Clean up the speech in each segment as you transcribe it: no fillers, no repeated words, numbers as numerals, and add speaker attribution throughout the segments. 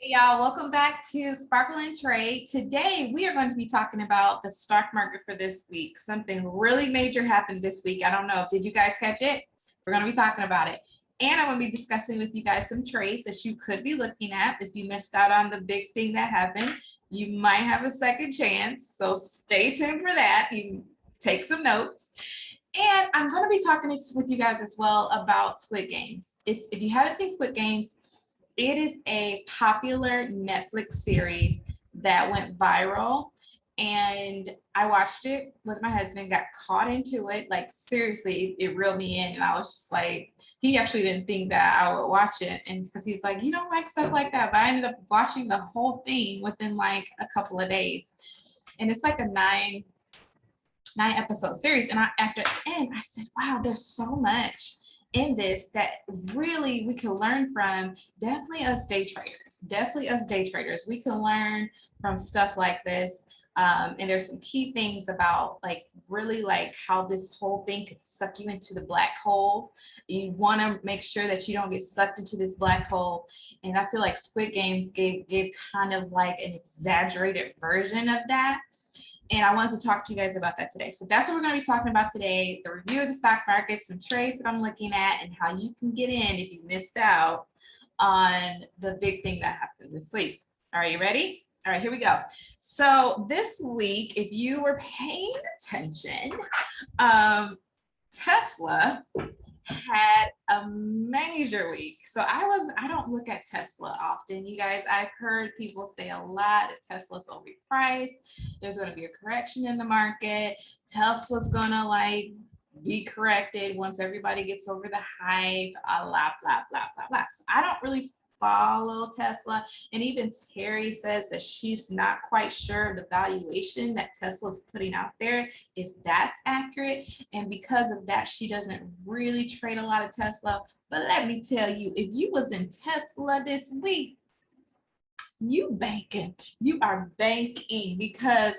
Speaker 1: Hey y'all, welcome back to Sparkle and Trade. Today we are going to be talking about the stock market for this week. Something really major happened this week. I don't know. Did you guys catch it? We're going to be talking about it. And I'm going to be discussing with you guys some trades that you could be looking at. If you missed out on the big thing that happened, you might have a second chance. So stay tuned for that. You take some notes. And I'm going to be talking with you guys as well about Squid Games. If you haven't seen Squid Games, it is a popular Netflix series that went viral, and I watched it with my husband, got caught into it. Like, seriously, it reeled me in, and I was just like, he actually didn't think that I would watch it, and because he's like, you don't like stuff like that, but I ended up watching the whole thing within like a couple of days. And it's like a nine episode series, and after the end I said, wow, there's so much in this that really we can learn from. Definitely us day traders, we can learn from stuff like this. And there's some key things about like really like how this whole thing could suck you into the black hole. You want to make sure that you don't get sucked into this black hole, and I feel like Squid Games gave kind of like an exaggerated version of that. And I wanted to talk to you guys about that today. So that's what we're going to be talking about today: the review of the stock market, some trades that I'm looking at, and how you can get in if you missed out on the big thing that happened this week. All right, you ready? All right, here we go. So this week, if you were paying attention, Tesla had a major week. So I don't look at Tesla often. You guys, I've heard people say a lot that Tesla's overpriced. There's going to be a correction in the market. Tesla's going to like be corrected once everybody gets over the hype, blah, blah, blah, blah, blah. So I don't really follow Tesla. And even Teri says that she's not quite sure of the valuation that Tesla's putting out there, if that's accurate. And because of that, she doesn't really trade a lot of Tesla. But let me tell you, if you was in Tesla this week, you banking. You are banking, because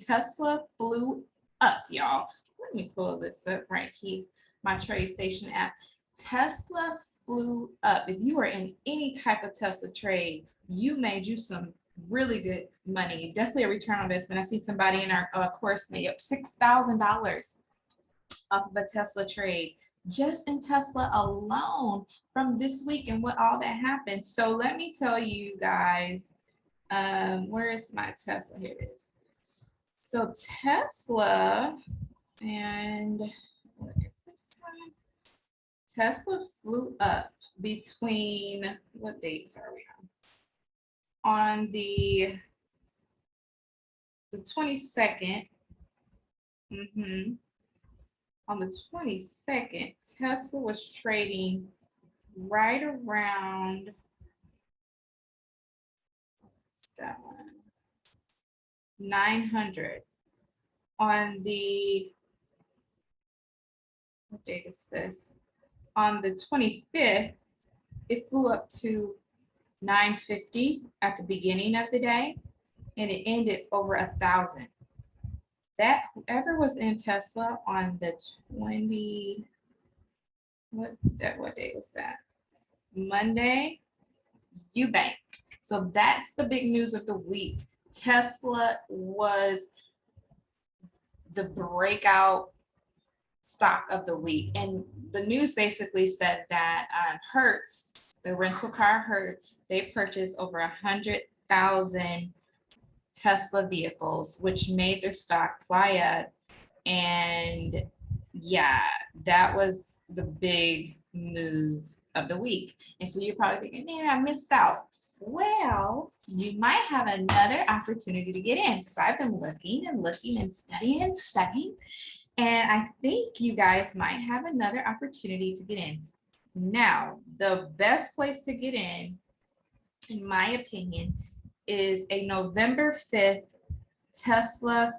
Speaker 1: Tesla flew up, y'all. Let me pull this up right here, my TradeStation app. Tesla flew up. If you are in any type of Tesla trade, you made you some really good money. Definitely a return on investment. I see somebody in our course made up $6,000 off of a Tesla trade, just in Tesla alone from this week and what all that happened. So let me tell you guys, where is my Tesla? Here it is. So Tesla, and look at this one. Tesla flew up between, what dates are we on? On the 22nd. On the 22nd, Tesla was trading right around, what's that one? 900. On the, what date is this? On the 25th, it flew up to 950 at the beginning of the day, and it ended over 1,000. That whoever was in Tesla on the 20, what day was that? Monday, you bank. So that's the big news of the week. Tesla was the breakout stock of the week, and the news basically said that Hertz, the rental car Hertz, they purchased over 100,000 Tesla vehicles, which made their stock fly up. And yeah, that was the big move of the week. And so you're probably thinking, man, I missed out. Well, you might have another opportunity to get in, because I've been looking and studying, and I think you guys might have another opportunity to get in. Now, the best place to get in my opinion, is a November 5th Tesla.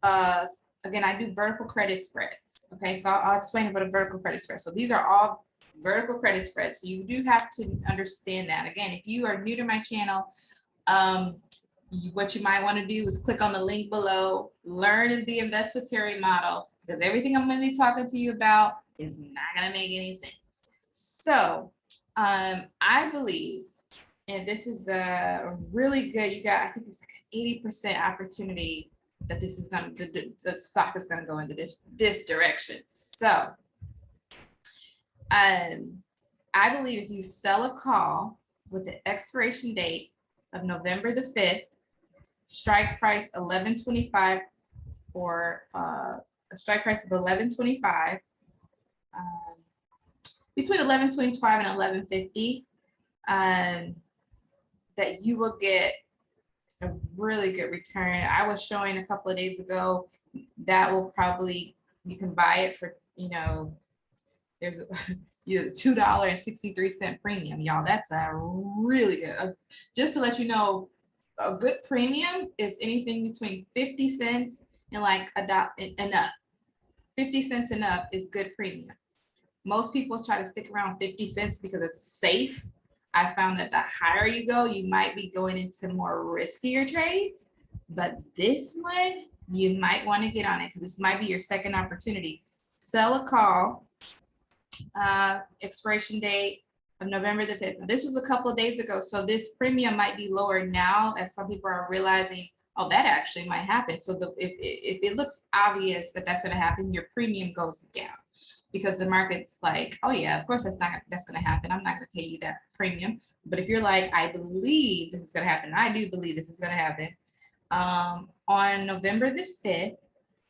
Speaker 1: Again, I do vertical credit spreads. Okay, so I'll explain about a vertical credit spread. So these are all vertical credit spreads. So you do have to understand that. Again, if you are new to my channel, what you might want to do is click on the link below, learn the Invest with Teri model, because everything I'm going to be talking to you about is not going to make any sense. So I believe And this is a really good, you got, I think it's like an 80% opportunity that this is going to, the stock is going to go into this direction. So I believe if you sell a call with the expiration date of November the 5th, strike price 11.25 or a strike price of 11.25, between 11.25 and 11.50, that you will get a really good return. I was showing a couple of days ago that will probably, you can buy it for, you know, there's $2.63 premium, y'all. That's a really good, just to let you know, a good premium is anything between 50 cents and like a dollar and up. 50 cents and up is good premium. Most people try to stick around 50 cents because it's safe. I found that the higher you go, you might be going into more riskier trades, but this one, you might want to get on it because this might be your second opportunity. Sell a call, expiration date of November the 5th. Now, this was a couple of days ago, so this premium might be lower now as some people are realizing, oh, that actually might happen. So if it looks obvious that that's going to happen, your premium goes down because the market's like, oh yeah, of course that's going to happen. I'm not going to pay you that premium. But if you're like, I believe this is going to happen, I do believe this is going to happen. On November the 5th,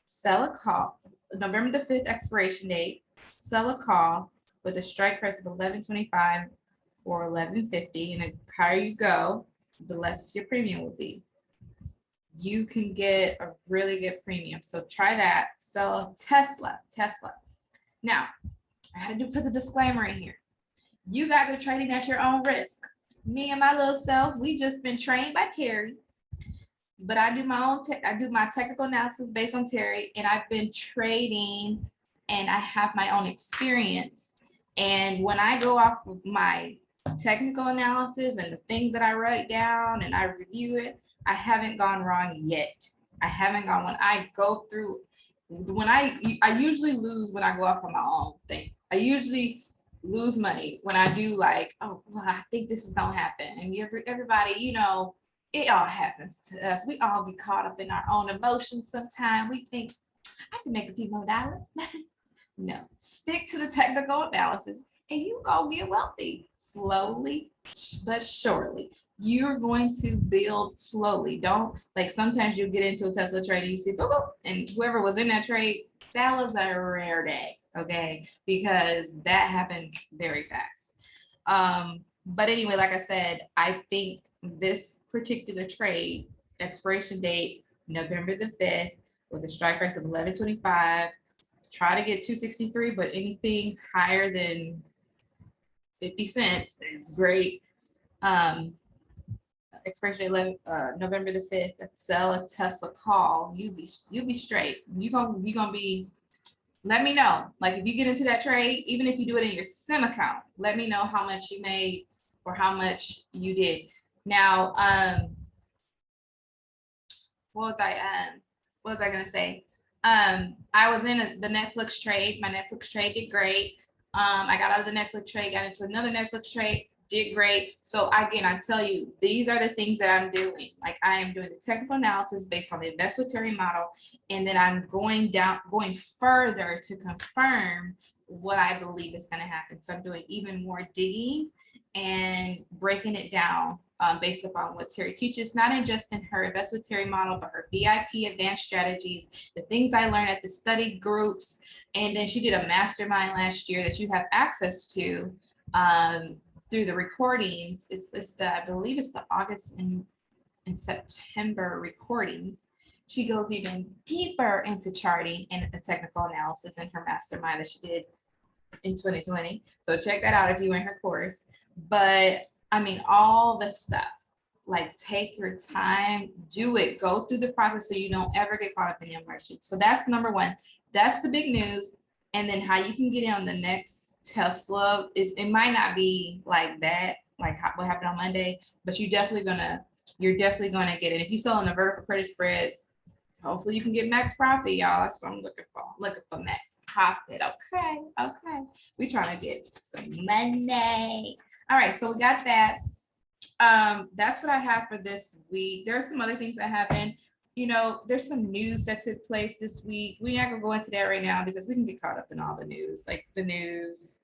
Speaker 1: sell a call, November the 5th expiration date, sell a call with a strike price of 11.25 or 11.50, and the higher you go, the less your premium will be. You can get a really good premium. So try that. So Tesla. Now, I had to put the disclaimer in here. You guys are trading at your own risk. Me and my little self, we just been trained by Teri, but I do my own, I do my technical analysis based on Teri, and I've been trading and I have my own experience. And when I go off of my technical analysis and the things that I write down and I review it, I haven't gone wrong yet. I haven't gone, when I go through, when I usually lose when I go off on my own thing. I usually lose money when I do like, oh, well, I think this is gonna happen. And everybody, you know, it all happens to us. We all get caught up in our own emotions sometimes. We think, I can make a few more dollars. No, stick to the technical analysis and you go get wealthy slowly but surely. You're going to build slowly. Don't, like, sometimes you get into a Tesla trade and you see boop, boop, and whoever was in that trade, that was a rare day, okay? Because that happened very fast. But anyway, like I said, I think this particular trade, expiration date November the 5th, with a strike price of 11.25. Try to get 263, but anything higher than 50 cents is great. Expiration 11, November the 5th. Sell a Tesla call. You be straight. You gonna be. Let me know. Like if you get into that trade, even if you do it in your sim account, let me know how much you made or how much you did. Now, what was I gonna say? I was in the Netflix trade. My Netflix trade did great. I got out of the Netflix trade, got into another Netflix trade, did great. So again, I tell you, these are the things that I'm doing. Like I am doing the technical analysis based on the Invest with Teri model, and then I'm going further to confirm what I believe is going to happen. So I'm doing even more digging and breaking it down based upon what Teri teaches, not in just in her Invest with Teri model, but her VIP advanced strategies, the things I learned at the study groups. And then she did a mastermind last year that you have access to through the recordings. It's the, I believe it's the August and September recordings. She goes even deeper into charting and a technical analysis in her mastermind that she did in 2020. So check that out if you in her course. But I mean, all the stuff, like take your time, do it, go through the process so you don't ever get caught up in the emotion. So that's number one. That's the big news. And then how you can get in on the next Tesla is, it might not be like that, like what happened on Monday, but you're definitely gonna get it. If you sell in a vertical credit spread, hopefully you can get max profit, y'all. That's what I'm looking for. I'm looking for max profit. Okay. We trying to get some money. All right, so we got that. that's what I have for this week. There are some other things that happened. You know, there's some news that took place this week. We're not gonna go into that right now because we can get caught up in all the news, like the news.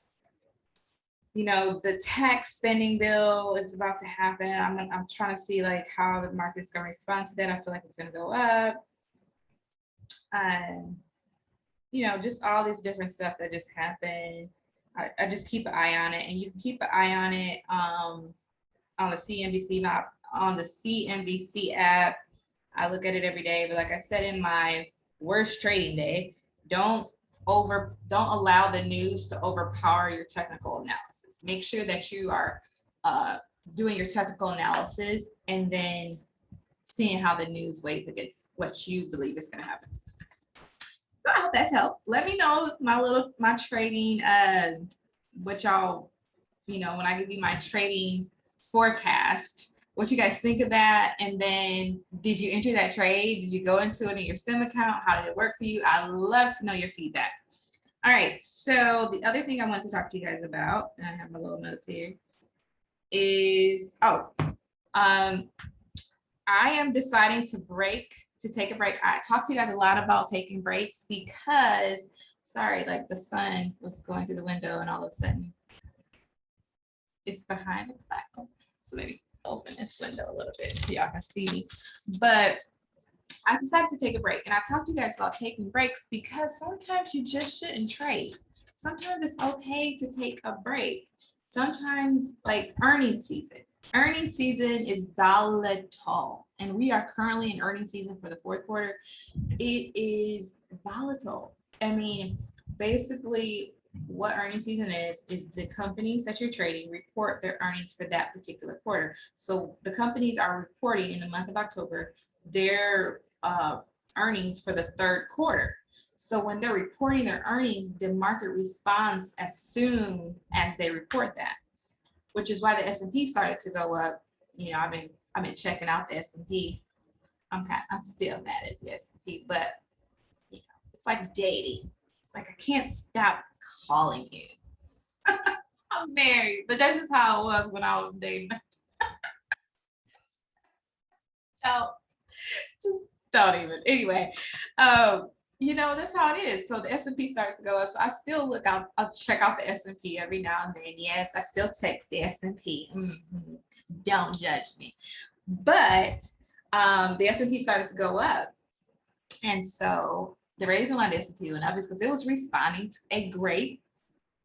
Speaker 1: You know, the tax spending bill is about to happen. I'm trying to see like how the market's gonna respond to that. I feel like it's gonna go up. You know, just all this different stuff that just happened. I just keep an eye on it, and you can keep an eye on it on the CNBC map, on the CNBC app. I look at it every day, but like I said in my worst trading day, don't allow the news to overpower your technical analysis. Make sure that you are doing your technical analysis and then seeing how the news weighs against what you believe is going to happen. So I hope that's helped. Let me know my trading, what y'all, you know, when I give you my trading forecast, what you guys think of that. And then did you enter that trade? Did you go into it in your sim account? How did it work for you? I love to know your feedback. All right, so the other thing I want to talk to you guys about, and I have my little notes here, is I am deciding to take a break. I talked to you guys a lot about taking breaks because, sorry, like the sun was going through the window and all of a sudden it's behind the cloud. So maybe open this window a little bit so y'all can see me. But I decided to take a break, and I talked to you guys about taking breaks because sometimes you just shouldn't trade. Sometimes it's okay to take a break. Sometimes, like earnings season is volatile, and we are currently in earnings season for the fourth quarter. It is volatile. I mean, basically what earnings season is the companies that you're trading report their earnings for that particular quarter. So the companies are reporting in the month of October their earnings for the third quarter. So when they're reporting their earnings, the market responds as soon as they report that, which is why the S&P started to go up. You know, I've been checking out the S&P. I'm still mad at the S&P, but you know, it's like dating. It's like I can't stop calling you. I'm married, but this is how it was when I was dating. So just don't even. Anyway, you know, that's how it is. So the S&P starts to go up. So I still I'll check out the S&P every now and then. Yes, I still text the S&P. Don't judge me. But the S&P started to go up. And so the reason why the S&P went up is because it was responding to a great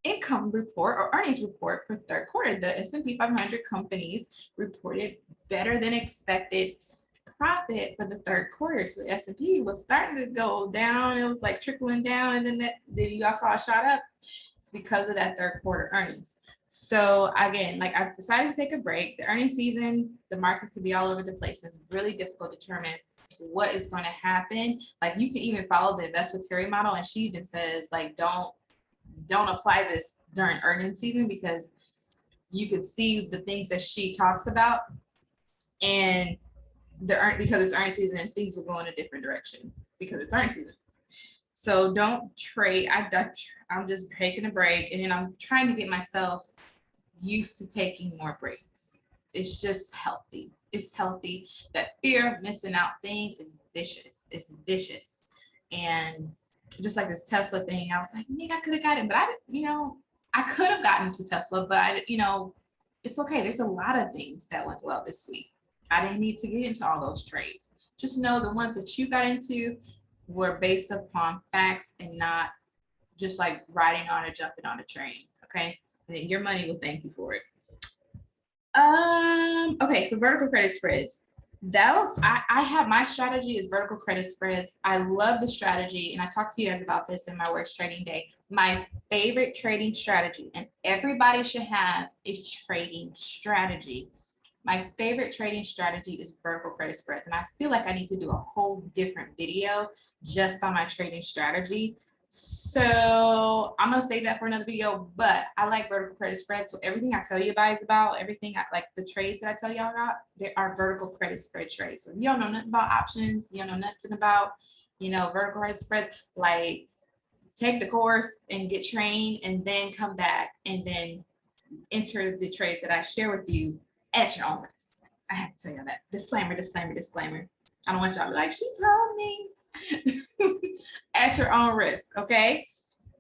Speaker 1: income report or earnings report for third quarter. The S&P 500 companies reported better than expected profit for the third quarter. So the S&P was starting to go down. It was like trickling down, and then you all saw a shot up. It's because of that third quarter earnings. So again, like I've decided to take a break. The earnings season, the markets could be all over the place. It's really difficult to determine what is going to happen. Like you can even follow the Invest with Teri model, and she even says like don't apply this during earnings season because you could see the things that she talks about, and because it's earnings season and things will go in a different direction because it's earnings season. So don't trade. I'm just taking a break, and then I'm trying to get myself used to taking more breaks. It's just healthy. It's healthy. That fear of missing out thing is vicious. It's vicious. And just like this Tesla thing, I was like, I could have gotten it, but I could have gotten to Tesla, but it's okay. There's a lot of things that went well this week. I didn't need to get into all those trades. Just know the ones that you got into were based upon facts and not just like riding on or jumping on a train. Okay. And then your money will thank you for it. Okay. So vertical credit spreads. I have my strategy is vertical credit spreads. I love the strategy. And I talked to you guys about this in my worst trading day. My favorite trading strategy, and everybody should have a trading strategy. My favorite trading strategy is vertical credit spreads. And I feel like I need to do a whole different video just on my trading strategy. So I'm going to save that for another video, but I like vertical credit spreads. So everything I tell you guys about, everything like the trades that I tell y'all about, they are vertical credit spread trades. So if you don't know nothing about options, you don't know nothing about, vertical credit spreads, like take the course and get trained and then come back and then enter the trades that I share with you at your own risk. I have to tell you that. Disclaimer, disclaimer, disclaimer. I don't want y'all to be like, she told me. At your own risk, okay?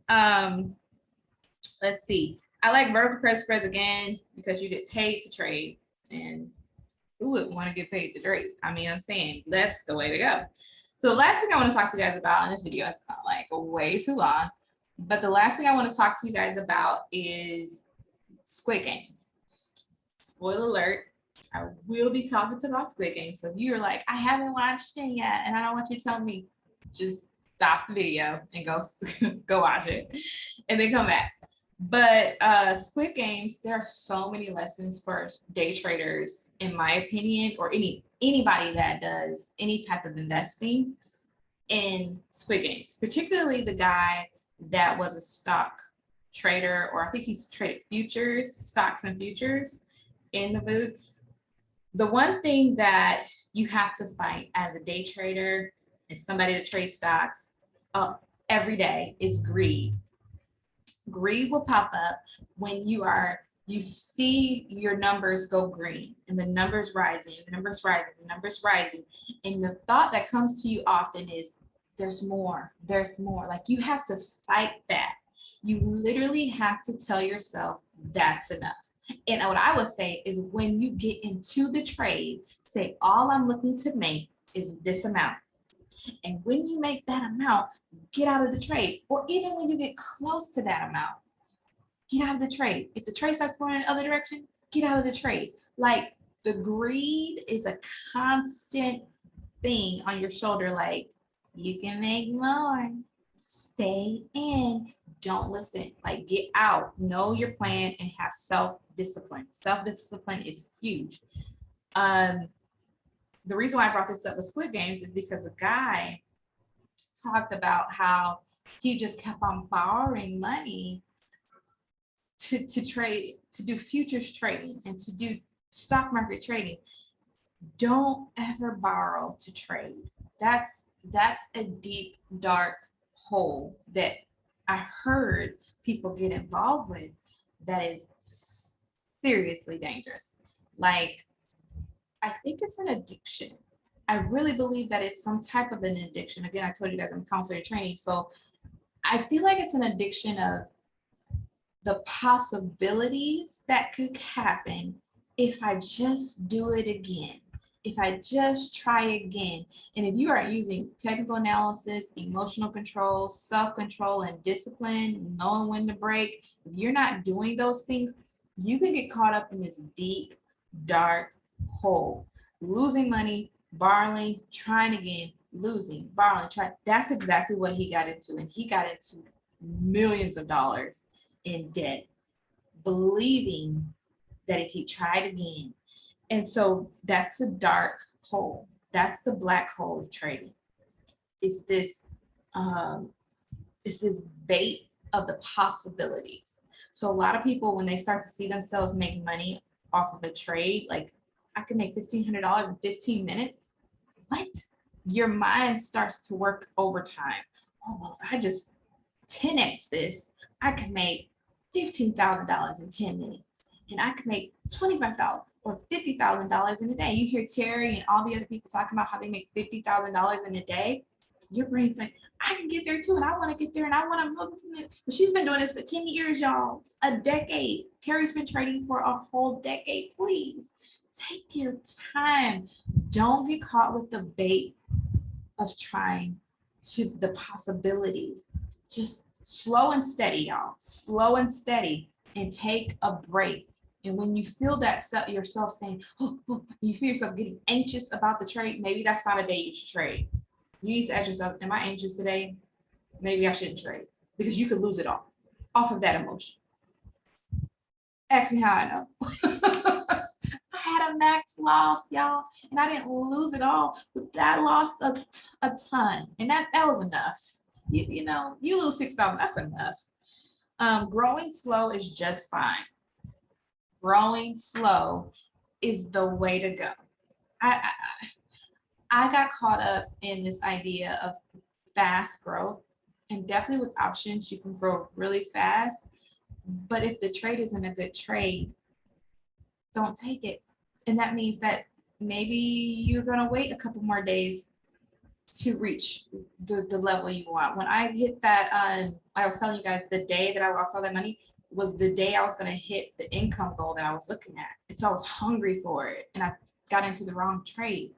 Speaker 1: Let's see. I like vertical credit spreads again because you get paid to trade, and who wouldn't want to get paid to trade? I mean, I'm saying that's the way to go. So the last thing I want to talk to you guys about in this video, it's not like way too long, but the last thing I want to talk to you guys about is Squid Games. Spoiler alert, I will be talking about Squid Games. So if you're like, I haven't watched it yet and I don't want you to tell me, just stop the video and go watch it and then come back. But Squid Games, there are so many lessons for day traders, in my opinion, or anybody that does any type of investing in Squid Games, particularly the guy that was a stock trader, or I think he's traded futures, stocks and futures in the food. The one thing that you have to fight as a day trader and somebody to trade stocks every day is greed. Greed will pop up when you see your numbers go green and the numbers rising, the numbers rising, the numbers rising. And the thought that comes to you often is, there's more, there's more. Like, you have to fight that. You literally have to tell yourself that's enough. And what I would say is, when you get into the trade, say, all I'm looking to make is this amount. And when you make that amount, get out of the trade. Or even when you get close to that amount, get out of the trade. If the trade starts going in the other direction, get out of the trade. Like, the greed is a constant thing on your shoulder. Like, you can make more. Stay in. Don't listen. Like, get out. Know your plan and have self-discipline. Self-discipline is huge. The reason why I brought this up with Squid Games is because a guy talked about how he just kept on borrowing money to trade, to do futures trading and to do stock market trading. Don't ever borrow to trade. That's a deep, dark hole that I heard people get involved with that is seriously dangerous. Like, I think it's an addiction. I really believe that it's some type of an addiction. Again, I told you guys I'm counselor training. So I feel like it's an addiction of the possibilities that could happen if I just do it again, if I just try again. And if you are using technical analysis, emotional control, self-control, and discipline, knowing when to break, if you're not doing those things, you can get caught up in this deep, dark hole, losing money, borrowing, trying again, losing, borrowing, trying. That's exactly what he got into. And he got into millions of dollars in debt, believing that if he tried again. And so that's a dark hole. That's the black hole of trading. It's this bait of the possibilities. So a lot of people, when they start to see themselves make money off of a trade, like, I can make $1,500 in 15 minutes. What? Your mind starts to work overtime. Oh, well, if I just 10x this, I can make $15,000 in 10 minutes. And I can make $25,000 or $50,000 in a day. You hear Teri and all the other people talking about how they make $50,000 in a day. Your brain's like, I can get there too, and I want to get there, and I want to. But she's been doing this for 10 years, y'all. A decade. Teri's been trading for a whole decade. Please take your time. Don't get caught with the bait of trying to the possibilities. Just slow and steady, y'all. Slow and steady, and take a break. And when you feel that yourself saying, you feel yourself getting anxious about the trade, maybe that's not a day you should trade. You need to ask yourself, am I anxious today? Maybe I shouldn't trade, because you could lose it all off of that emotion. Ask me how I know. I had a max loss, y'all, and I didn't lose it all, but that lost a ton, and that was enough. You know, you lose $6,000, that's enough. Growing slow is just fine. Growing slow is the way to go. I got caught up in this idea of fast growth, and definitely with options, you can grow really fast. But if the trade isn't a good trade, don't take it. And that means that maybe you're gonna wait a couple more days to reach the level you want. When I hit that, I was telling you guys, the day that I lost all that money was the day I was gonna hit the income goal that I was looking at. And so I was hungry for it and I got into the wrong trade.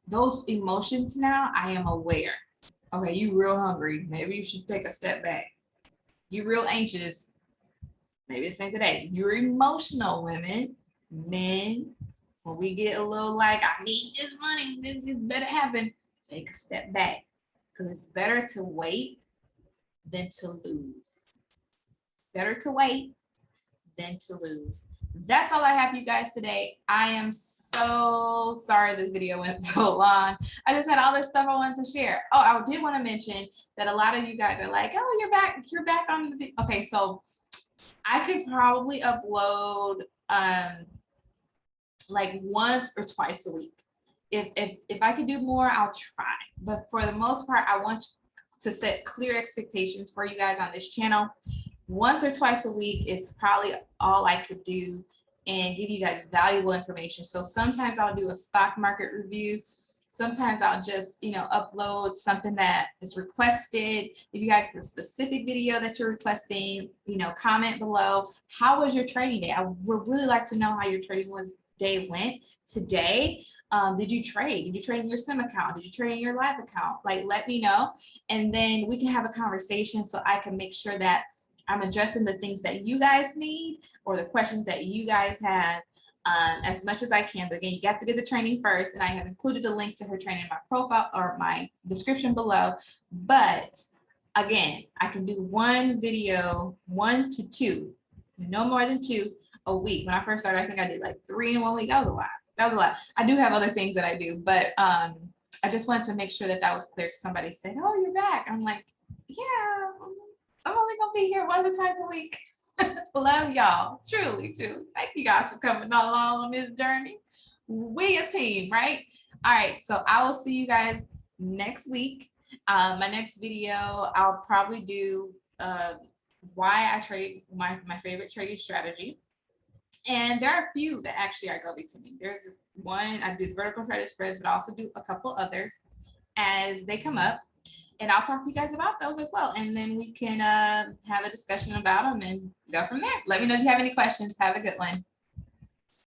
Speaker 1: Those emotions now, I am aware. Okay, you real hungry. Maybe you should take a step back. You real anxious. Maybe it's ain't today. You're emotional, women, men. When we get a little like, I need this money, this better happen, take a step back. Because it's better to wait than to lose. Better to wait than to lose. That's all I have for you guys today. I am so sorry this video went so long. I just had all this stuff I wanted to share. Oh, I did want to mention that a lot of you guys are like, oh, you're back on the, okay, so I could probably upload like once or twice a week. If I could do more, I'll try. But for the most part, I want to set clear expectations for you guys on this channel. Once or twice a week is probably all I could do and give you guys valuable information. So sometimes I'll do a stock market review. Sometimes I'll just, upload something that is requested. If you guys have a specific video that you're requesting, comment below. How was your trading day? I would really like to know how your trading day went today. Did you trade? Did you trade in your sim account? Did you trade in your live account? Like, let me know. And then we can have a conversation so I can make sure that I'm addressing the things that you guys need or the questions that you guys have as much as I can. But again, you got to get the training first. And I have included a link to her training in my profile or my description below. But again, I can do one video, 1 to 2, no more than 2 a week. When I first started, I think I did like 3 in 1 week. That was a lot. That was a lot. I do have other things that I do, but I just wanted to make sure that that was clear because somebody said, oh, you're back. I'm like, yeah, I'm only gonna be here 1 to twice a week. Love y'all, truly. Thank you guys for coming along on this journey. We a team, right? All right, so I will see you guys next week. My next video, I'll probably do why I trade my favorite trading strategy. And there are a few that actually are go between. There's one, I do the vertical credit spreads, but I also do a couple others as they come up. And I'll talk to you guys about those as well. And then we can have a discussion about them and go from there. Let me know if you have any questions. Have a good one.